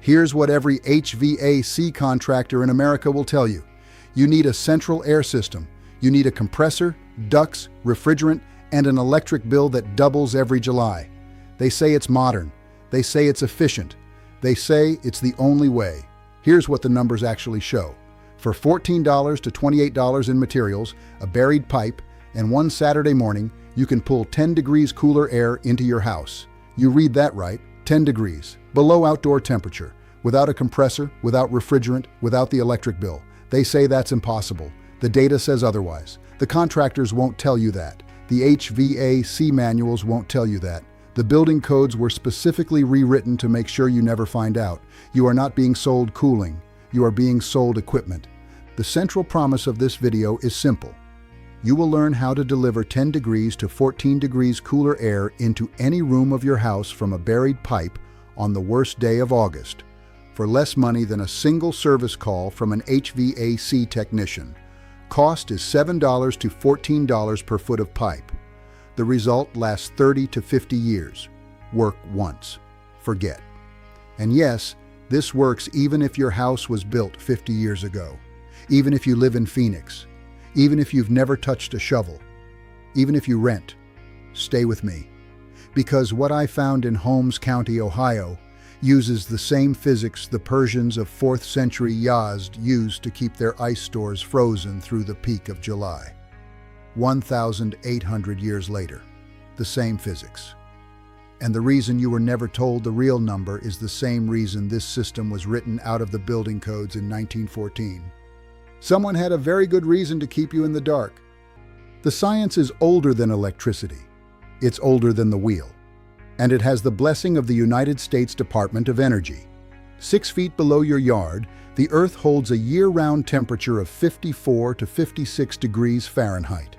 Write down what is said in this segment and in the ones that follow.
Here's what every HVAC contractor in America will tell you. You need a central air system. You need a compressor, ducts, refrigerant, and an electric bill that doubles every July. They say it's modern. They say it's efficient. They say it's the only way. Here's what the numbers actually show. For $14 to $28 in materials, a buried pipe, and one Saturday morning, you can pull 10 degrees cooler air into your house. You read that right, 10 degrees, below outdoor temperature, without a compressor, without refrigerant, without the electric bill. They say that's impossible. The data says otherwise. The contractors won't tell you that. The HVAC manuals won't tell you that. The building codes were specifically rewritten to make sure you never find out. You are not being sold cooling. You are being sold equipment. The central promise of this video is simple. You will learn how to deliver 10 degrees to 14 degrees cooler air into any room of your house from a buried pipe on the worst day of August, for less money than a single service call from an HVAC technician. Cost is $7 to $14 per foot of pipe. The result lasts 30 to 50 years. Work once. Forget. And yes, this works even if your house was built 50 years ago. Even if you live in Phoenix. Even if you've never touched a shovel. Even if you rent. Stay with me. Because what I found in Holmes County, Ohio, uses the same physics the Persians of 4th century Yazd used to keep their ice stores frozen through the peak of July. 1,800 years later, the same physics. And the reason you were never told the real number is the same reason this system was written out of the building codes in 1914. Someone had a very good reason to keep you in the dark. The science is older than electricity. It's older than the wheel. And it has the blessing of the United States Department of Energy. 6 feet below your yard, the Earth holds a year-round temperature of 54 to 56 degrees Fahrenheit.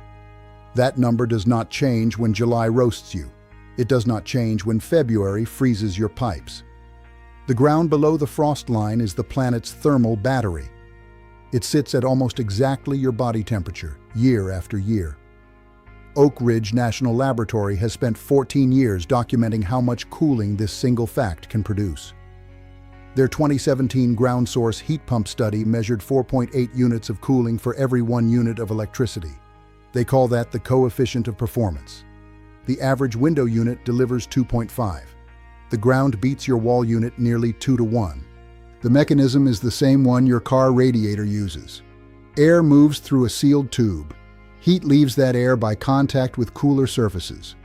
That number does not change when July roasts you. It does not change when February freezes your pipes. The ground below the frost line is the planet's thermal battery. It sits at almost exactly your body temperature, year after year. Oak Ridge National Laboratory has spent 14 years documenting how much cooling this single fact can produce. Their 2017 ground source heat pump study measured 4.8 units of cooling for every 1 unit of electricity. They call that the coefficient of performance. The average window unit delivers 2.5. The ground beats your wall unit nearly 2 to 1. The mechanism is the same one your car radiator uses. Air moves through a sealed tube. Heat leaves that air by contact with cooler surfaces.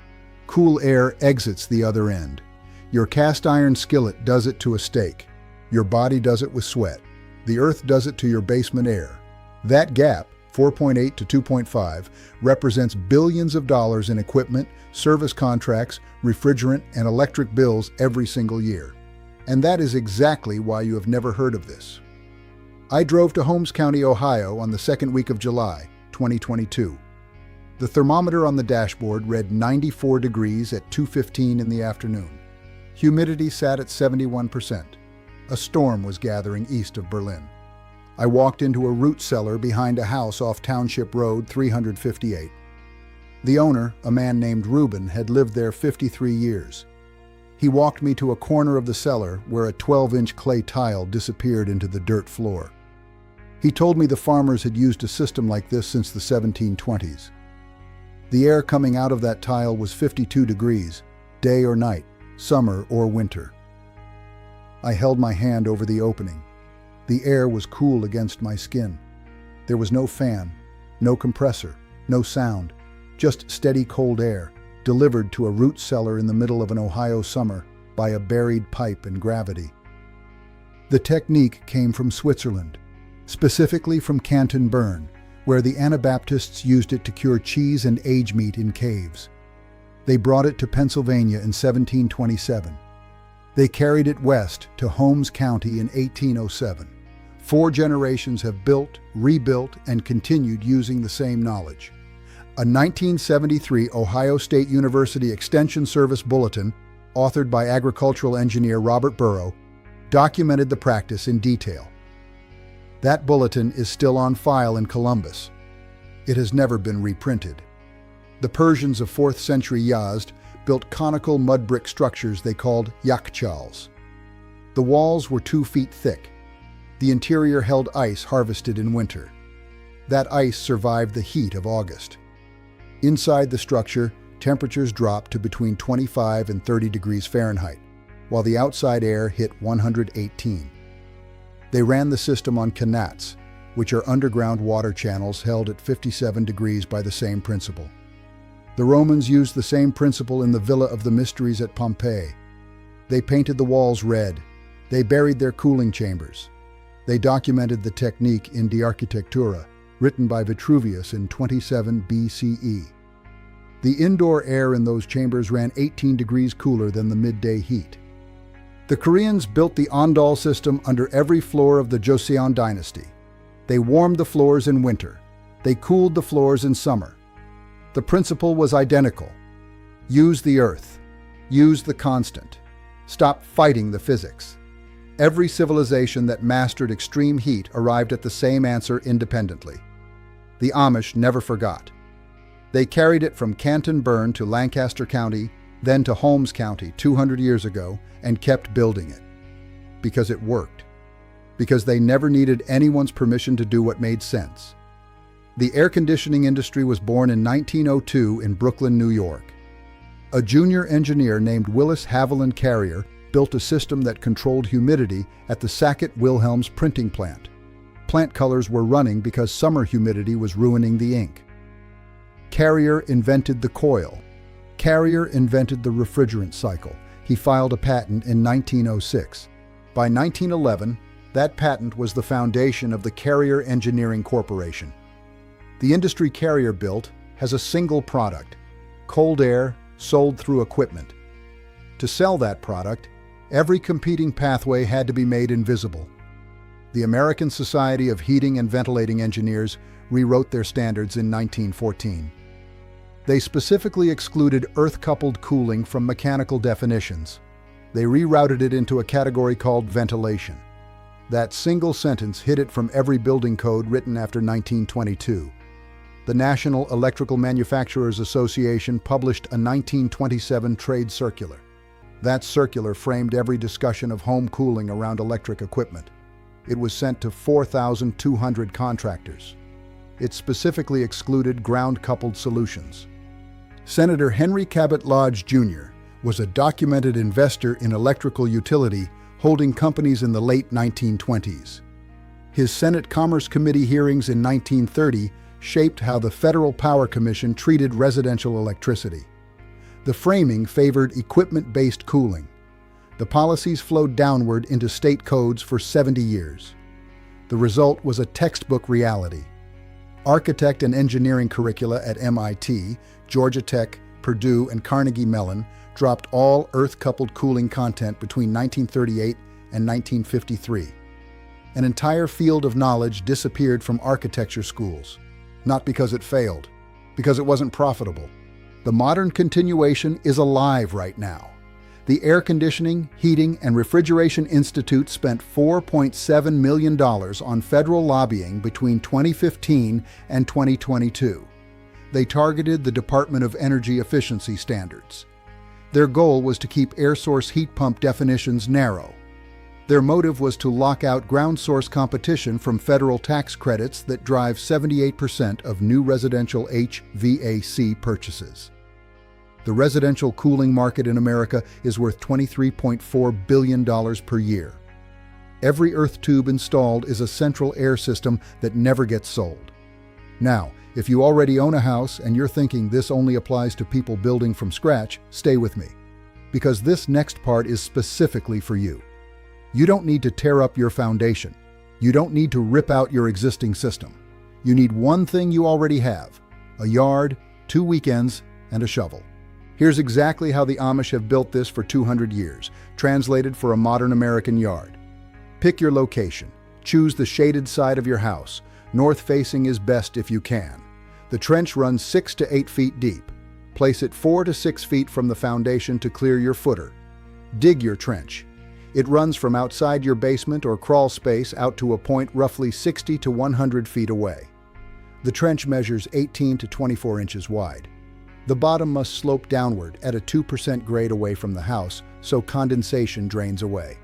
Cool air exits the other end. Your cast iron skillet does it to a steak. Your body does it with sweat. The Earth does it to your basement air. That gap, 4.8 to 2.5, represents billions of dollars in equipment, service contracts, refrigerant, and electric bills every single year. And that is exactly why you have never heard of this. I drove to Holmes County, Ohio on the second week of July, 2022. The thermometer on the dashboard read 94 degrees at 2:15 in the afternoon. Humidity sat at 71%. A storm was gathering east of Berlin. I walked into a root cellar behind a house off Township Road 358. The owner, a man named Reuben, had lived there 53 years. He walked me to a corner of the cellar where a 12-inch clay tile disappeared into the dirt floor. He told me the farmers had used a system like this since the 1720s. The air coming out of that tile was 52 degrees, day or night, summer or winter. I held my hand over the opening. The air was cool against my skin. There was no fan, no compressor, no sound, just steady cold air, delivered to a root cellar in the middle of an Ohio summer by a buried pipe in gravity. The technique came from Switzerland, specifically from Canton, Bern, where the Anabaptists used it to cure cheese and age meat in caves. They brought it to Pennsylvania in 1727. They carried it west to Holmes County in 1807. 4 generations have built, rebuilt, and continued using the same knowledge. A 1973 Ohio State University Extension Service bulletin, authored by agricultural engineer Robert Burrow, documented the practice in detail. That bulletin is still on file in Columbus. It has never been reprinted. The Persians of 4th century Yazd built conical mud brick structures they called yakchals. The walls were 2 feet thick. The interior held ice harvested in winter. That ice survived the heat of August. Inside the structure, temperatures dropped to between 25 and 30 degrees Fahrenheit, while the outside air hit 118. They ran the system on kanats, which are underground water channels held at 57 degrees by the same principle. The Romans used the same principle in the Villa of the Mysteries at Pompeii. They painted the walls red. They buried their cooling chambers. They documented the technique in De Architectura, written by Vitruvius in 27 BCE. The indoor air in those chambers ran 18 degrees cooler than the midday heat. The Koreans built the Ondol system under every floor of the Joseon dynasty. They warmed the floors in winter. They cooled the floors in summer. The principle was identical. Use the earth. Use the constant. Stop fighting the physics. Every civilization that mastered extreme heat arrived at the same answer independently. The Amish never forgot. They carried it from Canton Burn to Lancaster County, then to Holmes County 200 years ago, and kept building it. Because it worked. Because they never needed anyone's permission to do what made sense. The air conditioning industry was born in 1902 in Brooklyn, New York. A junior engineer named Willis Haviland Carrier built a system that controlled humidity at the Sackett-Wilhelm's printing plant. Plant colors were running because summer humidity was ruining the ink. Carrier invented the coil. Carrier invented the refrigerant cycle. He filed a patent in 1906. By 1911, that patent was the foundation of the Carrier Engineering Corporation. The industry Carrier built has a single product, cold air sold through equipment. To sell that product, every competing pathway had to be made invisible. The American Society of Heating and Ventilating Engineers rewrote their standards in 1914. They specifically excluded earth-coupled cooling from mechanical definitions. They rerouted it into a category called ventilation. That single sentence hid it from every building code written after 1922. The National Electrical Manufacturers Association published a 1927 trade circular. That circular framed every discussion of home cooling around electric equipment. It was sent to 4,200 contractors. It specifically excluded ground-coupled solutions. Senator Henry Cabot Lodge, Jr. was a documented investor in electrical utility holding companies in the late 1920s. His Senate Commerce Committee hearings in 1930 shaped how the Federal Power Commission treated residential electricity. The framing favored equipment-based cooling. The policies flowed downward into state codes for 70 years. The result was a textbook reality. Architect and engineering curricula at MIT, Georgia Tech, Purdue, and Carnegie Mellon dropped all earth-coupled cooling content between 1938 and 1953. An entire field of knowledge disappeared from architecture schools. Not because it failed, because it wasn't profitable. The modern continuation is alive right now. The Air Conditioning, Heating, and Refrigeration Institute spent $4.7 million on federal lobbying between 2015 and 2022. They targeted the Department of Energy efficiency standards. Their goal was to keep air source heat pump definitions narrow. Their motive was to lock out ground source competition from federal tax credits that drive 78% of new residential HVAC purchases. The residential cooling market in America is worth $23.4 billion per year. Every earth tube installed is a central air system that never gets sold. Now, if you already own a house and you're thinking this only applies to people building from scratch, stay with me. Because this next part is specifically for you. You don't need to tear up your foundation. You don't need to rip out your existing system. You need one thing you already have: a yard, 2 weekends, and a shovel. Here's exactly how the Amish have built this for 200 years, translated for a modern American yard. Pick your location. Choose the shaded side of your house. North-facing is best if you can. The trench runs 6 to 8 feet deep. Place it 4 to 6 feet from the foundation to clear your footer. Dig your trench. It runs from outside your basement or crawl space out to a point roughly 60 to 100 feet away. The trench measures 18 to 24 inches wide. The bottom must slope downward at a 2% grade away from the house, so condensation drains away.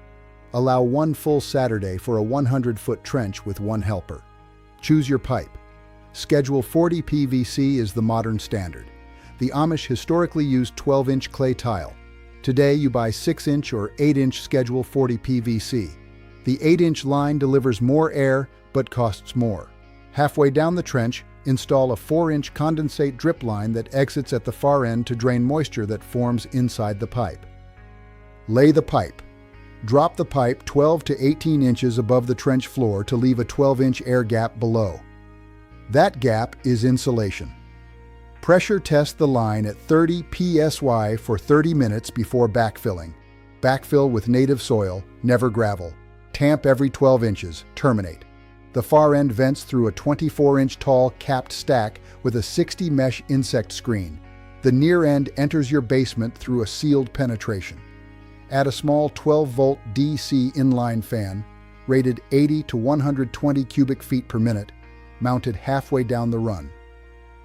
Allow one full Saturday for a 100-foot trench with one helper. Choose your pipe. Schedule 40 PVC is the modern standard. The Amish historically used 12-inch clay tile. Today you buy 6-inch or 8-inch Schedule 40 PVC. The 8-inch line delivers more air but costs more. Halfway down the trench, install a 4-inch condensate drip line that exits at the far end to drain moisture that forms inside the pipe. Lay the pipe. Drop the pipe 12 to 18 inches above the trench floor to leave a 12-inch air gap below. That gap is insulation. Pressure test the line at 30 psi for 30 minutes before backfilling. Backfill with native soil, never gravel. Tamp every 12 inches, terminate. The far end vents through a 24-inch tall capped stack with a 60 mesh insect screen. The near end enters your basement through a sealed penetration. Add a small 12-volt DC inline fan, rated 80 to 120 cubic feet per minute, mounted halfway down the run.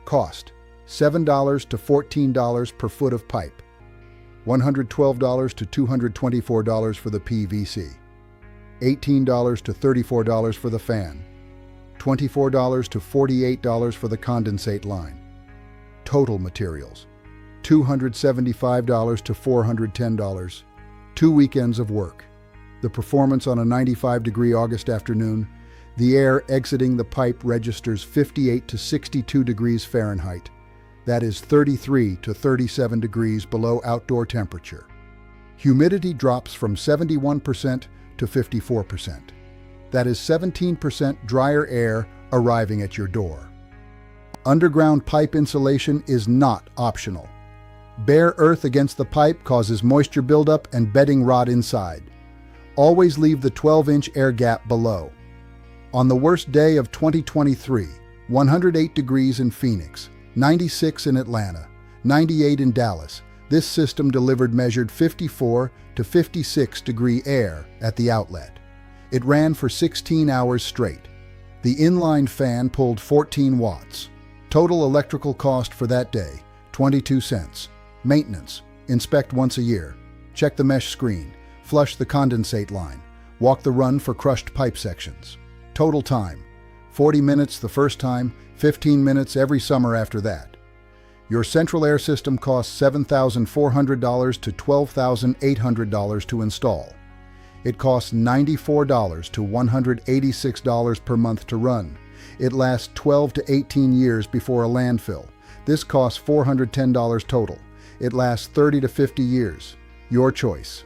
Cost: $7 to $14 per foot of pipe. $112 to $224 for the PVC. $18 to $34 for the fan. $24 to $48 for the condensate line. Total materials: $275 to $410. 2 weekends of work. The performance on a 95-degree August afternoon, the air exiting the pipe registers 58 to 62 degrees Fahrenheit. That is 33 to 37 degrees below outdoor temperature. Humidity drops from 71% to 54%. That is 17% drier air arriving at your door. Underground pipe insulation is not optional. Bare earth against the pipe causes moisture buildup and bedding rot inside. Always leave the 12-inch air gap below. On the worst day of 2023, 108 degrees in Phoenix, 96 in Atlanta, 98 in Dallas, this system delivered measured 54 to 56 degree air at the outlet. It ran for 16 hours straight. The inline fan pulled 14 watts. Total electrical cost for that day, 22 cents. Maintenance: inspect once a year. Check the mesh screen. Flush the condensate line. Walk the run for crushed pipe sections. Total time: 40 minutes the first time, 15 minutes every summer after that. Your central air system costs $7,400 to $12,800 to install. It costs $94 to $186 per month to run. It lasts 12 to 18 years before a landfill. This costs $410 total. It lasts 30 to 50 years. Your choice.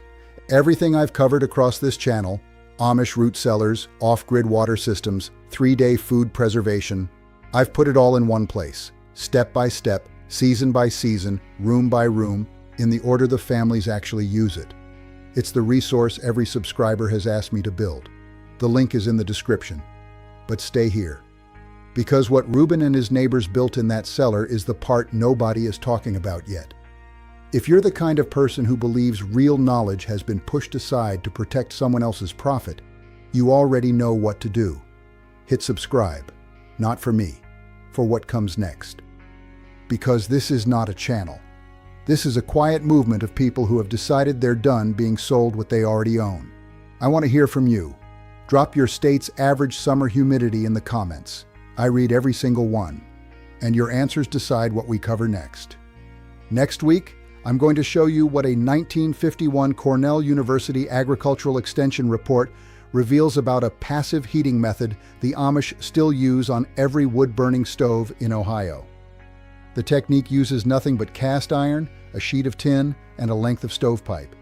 Everything I've covered across this channel: Amish root cellars, off-grid water systems, 3-day food preservation. I've put it all in one place, step by step, season by season, room by room, in the order the families actually use it. It's the resource every subscriber has asked me to build. The link is in the description. But stay here, because what Ruben and his neighbors built in that cellar is the part nobody is talking about yet. If you're the kind of person who believes real knowledge has been pushed aside to protect someone else's profit, you already know what to do. Hit subscribe, not for me, for what comes next. Because this is not a channel. This is a quiet movement of people who have decided they're done being sold what they already own. I want to hear from you. Drop your state's average summer humidity in the comments. I read every single one, and your answers decide what we cover next. Next week, I'm going to show you what a 1951 Cornell University Agricultural Extension report reveals about a passive heating method the Amish still use on every wood-burning stove in Ohio. The technique uses nothing but cast iron, a sheet of tin, and a length of stovepipe.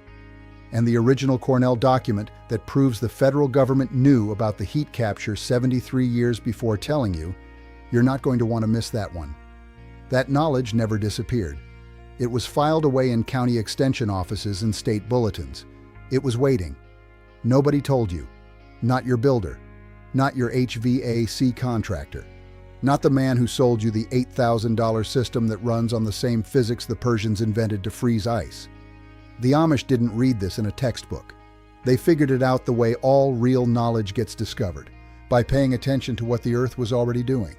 And the original Cornell document that proves the federal government knew about the heat capture 73 years before telling you, you're not going to want to miss that one. That knowledge never disappeared. It was filed away in county extension offices and state bulletins. It was waiting. Nobody told you. Not your builder. Not your HVAC contractor. Not the man who sold you the $8,000 system that runs on the same physics the Persians invented to freeze ice. The Amish didn't read this in a textbook. They figured it out the way all real knowledge gets discovered, by paying attention to what the earth was already doing.